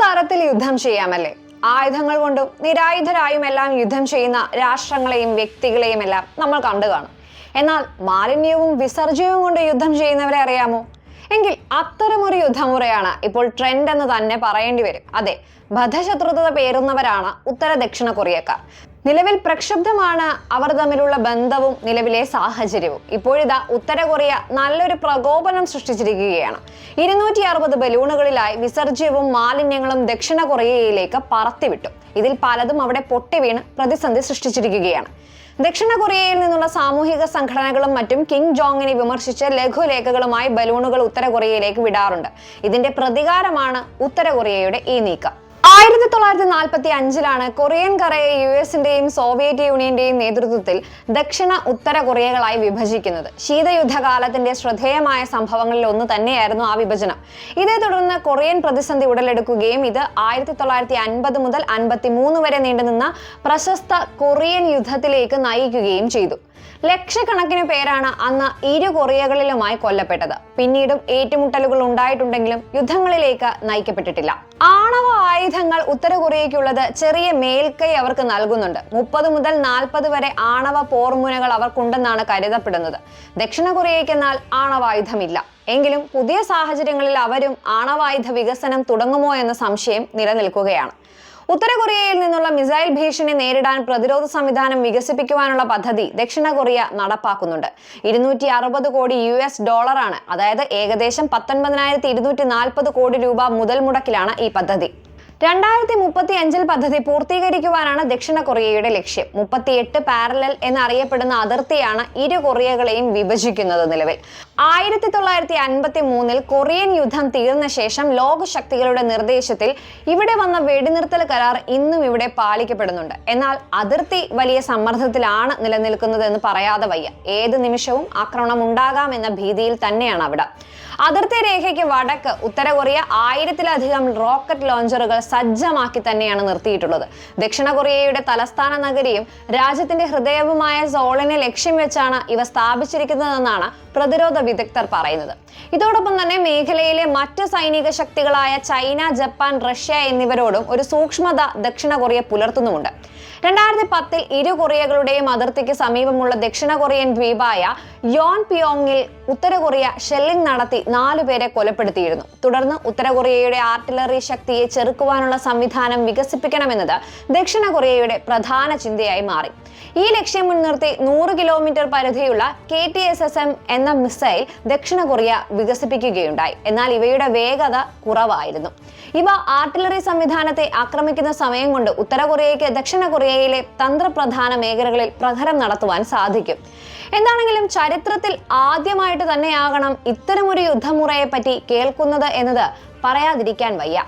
തരത്തിൽ യുദ്ധം ചെയ്യാമല്ലേ? ആയുധങ്ങൾ കൊണ്ടും നിരായുധരായും എല്ലാം യുദ്ധം ചെയ്യുന്ന രാഷ്ട്രങ്ങളെയും വ്യക്തികളെയും എല്ലാം നമ്മൾ കണ്ടു കാണും. എന്നാൽ മാലിന്യവും വിസർജ്യവും കൊണ്ട് യുദ്ധം ചെയ്യുന്നവരെ അറിയാമോ? എങ്കിൽ അത്തരമൊരു യുദ്ധമുറയാണ് ഇപ്പോൾ ട്രെൻഡ് എന്ന് തന്നെ പറയേണ്ടി വരും. അതെ, ബദ്ധശത്രുത പേറുന്നവരാണ് ഉത്തര ദക്ഷിണ കൊറിയക്കാർ. നിലവിൽ പ്രക്ഷുബ്ധമാണ് അവർ തമ്മിലുള്ള ബന്ധവും നിലവിലെ സാഹചര്യവും. ഇപ്പോഴിതാ ഉത്തര കൊറിയ നല്ലൊരു പ്രകോപനം സൃഷ്ടിച്ചിരിക്കുകയാണ്. 260 ബലൂണുകളിലായി വിസർജ്യവും മാലിന്യങ്ങളും ദക്ഷിണ കൊറിയയിലേക്ക് പറത്തിവിട്ടു. ഇതിൽ പലതും അവിടെ പൊട്ടിവീണ് പ്രതിസന്ധി സൃഷ്ടിച്ചിരിക്കുകയാണ്. ദക്ഷിണ കൊറിയയിൽ നിന്നുള്ള സാമൂഹിക സംഘടനകളും മറ്റും കിം ജോങ്ങിനെ വിമർശിച്ച് ലഘുലേഖകളുമായി ബലൂണുകൾ ഉത്തര കൊറിയയിലേക്ക് വിടാറുണ്ട്. ഇതിന്റെ പ്രതികാരമാണ് ഉത്തര കൊറിയയുടെ ഈ നീക്കം. 1945 കൊറിയൻ കരയെ US-ന്റെയും സോവിയറ്റ് യൂണിയന്റെയും നേതൃത്വത്തിൽ ദക്ഷിണ ഉത്തര കൊറിയകളായി വിഭജിക്കുന്നത്. ശീതയുദ്ധകാലത്തിന്റെ ശ്രദ്ധേയമായ സംഭവങ്ങളിൽ ഒന്ന് തന്നെയായിരുന്നു ആ വിഭജനം. ഇതേ തുടർന്ന് കൊറിയൻ പ്രതിസന്ധി ഉടലെടുക്കുകയും ഇത് 1950 മുതൽ 53 വരെ നീണ്ടുനിന്ന പ്രശസ്ത കൊറിയൻ യുദ്ധത്തിലേക്ക് നയിക്കുകയും ചെയ്തു. ലക്ഷക്കണക്കിന് പേരാണ് അന്ന് ഇരു കൊറിയകളിലുമായി കൊല്ലപ്പെട്ടത്. പിന്നീടും ഏറ്റുമുട്ടലുകൾ ഉണ്ടായിട്ടുണ്ടെങ്കിലും യുദ്ധങ്ങളിലേക്ക് നയിക്കപ്പെട്ടിട്ടില്ല. ആണവ ആയുധങ്ങൾ ഉത്തര കൊറിയയ്ക്കുള്ളത് ചെറിയ മേൽക്കൈ അവർക്ക് നൽകുന്നുണ്ട്. 30 മുതൽ 40 വരെ ആണവ പോർമുനകൾ അവർക്കുണ്ടെന്നാണ് കരുതപ്പെടുന്നത്. ദക്ഷിണ കൊറിയയ്ക്കെന്നാൽ ആണവായുധമില്ല. എങ്കിലും പുതിയ സാഹചര്യങ്ങളിൽ അവരും ആണവായുധ വികസനം തുടങ്ങുമോ എന്ന സംശയം നിലനിൽക്കുകയാണ്. ഉത്തര കൊറിയയിൽ നിന്നുള്ള മിസൈൽ ഭീഷണി നേരിടാൻ പ്രതിരോധ സംവിധാനം വികസിപ്പിക്കുവാനുള്ള പദ്ധതി ദക്ഷിണ കൊറിയ നടപ്പാക്കുന്നുണ്ട്. 260 കോടി US$ അതായത് ഏകദേശം 19,240 കോടി രൂപ മുതൽ മുടക്കിലാണ് ഈ പദ്ധതി. 2035 പദ്ധതി പൂർത്തീകരിക്കുവാനാണ് ദക്ഷിണ കൊറിയയുടെ ലക്ഷ്യം. 38 പാരലൽ എന്നറിയപ്പെടുന്ന അതിർത്തിയാണ് ഇരു കൊറിയകളെയും വിഭജിക്കുന്നത്. നിലവിൽ 1953 കൊറിയൻ യുദ്ധം തീർന്ന ശേഷം ലോകശക്തികളുടെ നിർദ്ദേശത്തിൽ ഇവിടെ വന്ന വെടിനിർത്തൽ കരാർ ഇന്നും ഇവിടെ പാലിക്കപ്പെടുന്നുണ്ട്. എന്നാൽ അതിർത്തി വലിയ സമ്മർദ്ദത്തിലാണ് നിലനിൽക്കുന്നതെന്ന് പറയാതെ വയ്യ. ഏത് നിമിഷവും ആക്രമണം ഉണ്ടാകാമെന്ന ഭീതിയിൽ തന്നെയാണ് അവിടെ. അതിർത്തി രേഖയ്ക്ക് വടക്ക് ഉത്തര കൊറിയ 1000-ലധികം റോക്കറ്റ് ലോഞ്ചറുകൾ സജ്ജമാക്കി തന്നെയാണ് നിർത്തിയിട്ടുള്ളത്. ദക്ഷിണ കൊറിയയുടെ തലസ്ഥാന നഗരിയും രാജ്യത്തിന്റെ ഹൃദയവുമായ സോളിനെ ലക്ഷ്യം വെച്ചാണ് ഇവ സ്ഥാപിച്ചിരിക്കുന്നതെന്നാണ് പ്രതിരോധ വിദഗ്ധർ പറയുന്നത്. ഇതോടൊപ്പം തന്നെ മേഖലയിലെ മറ്റ് സൈനിക ശക്തികളായ ചൈന, ജപ്പാൻ, റഷ്യ എന്നിവരോടും ഒരു സൂക്ഷ്മത ദക്ഷിണ കൊറിയ പുലർത്തുന്നുമുണ്ട്. 2010 ഇരു കൊറിയകളുടെയും അതിർത്തിക്ക് സമീപമുള്ള ദക്ഷിണ കൊറിയൻ ദ്വീപായ യോൺപിയോങ്ങിൽ ഉത്തര കൊറിയ ഷെല്ലിംഗ് നടത്തി 4 പേരെ കൊലപ്പെടുത്തിയിരുന്നു. തുടർന്ന് ഉത്തര കൊറിയയുടെ ആർട്ടിലറി ശക്തിയെ ചെറുക്കുവാനുള്ള സംവിധാനം വികസിപ്പിക്കണമെന്നത് ദക്ഷിണ കൊറിയയുടെ പ്രധാന ചിന്തയായി മാറി. ഈ ലക്ഷ്യം മുൻനിർത്തി 100 കിലോമീറ്റർ പരിധിയുള്ള KTSSM എന്ന മിസൈൽ ദക്ഷിണ കൊറിയ വികസിപ്പിക്കുകയുണ്ടായി. എന്നാൽ ഇവയുടെ വേഗത കുറവായിരുന്നു. ഇവ ആർട്ടിലറി സംവിധാനത്തെ ആക്രമിക്കുന്ന സമയം കൊണ്ട് ഉത്തര കൊറിയയ്ക്ക് ദക്ഷിണ കൊറിയയിലെ തന്ത്രപ്രധാന മേഖലകളിൽ പ്രഹരം നടത്തുവാൻ സാധിക്കും. എന്താണെങ്കിലും ചരിത്രത്തിൽ ആദ്യമായിട്ട് തന്നെയാകണം ഇത്തരമൊരു യുദ്ധമുറയെ പറ്റി കേൾക്കുന്നത് എന്നത് പറയാതിരിക്കാൻ വയ്യ.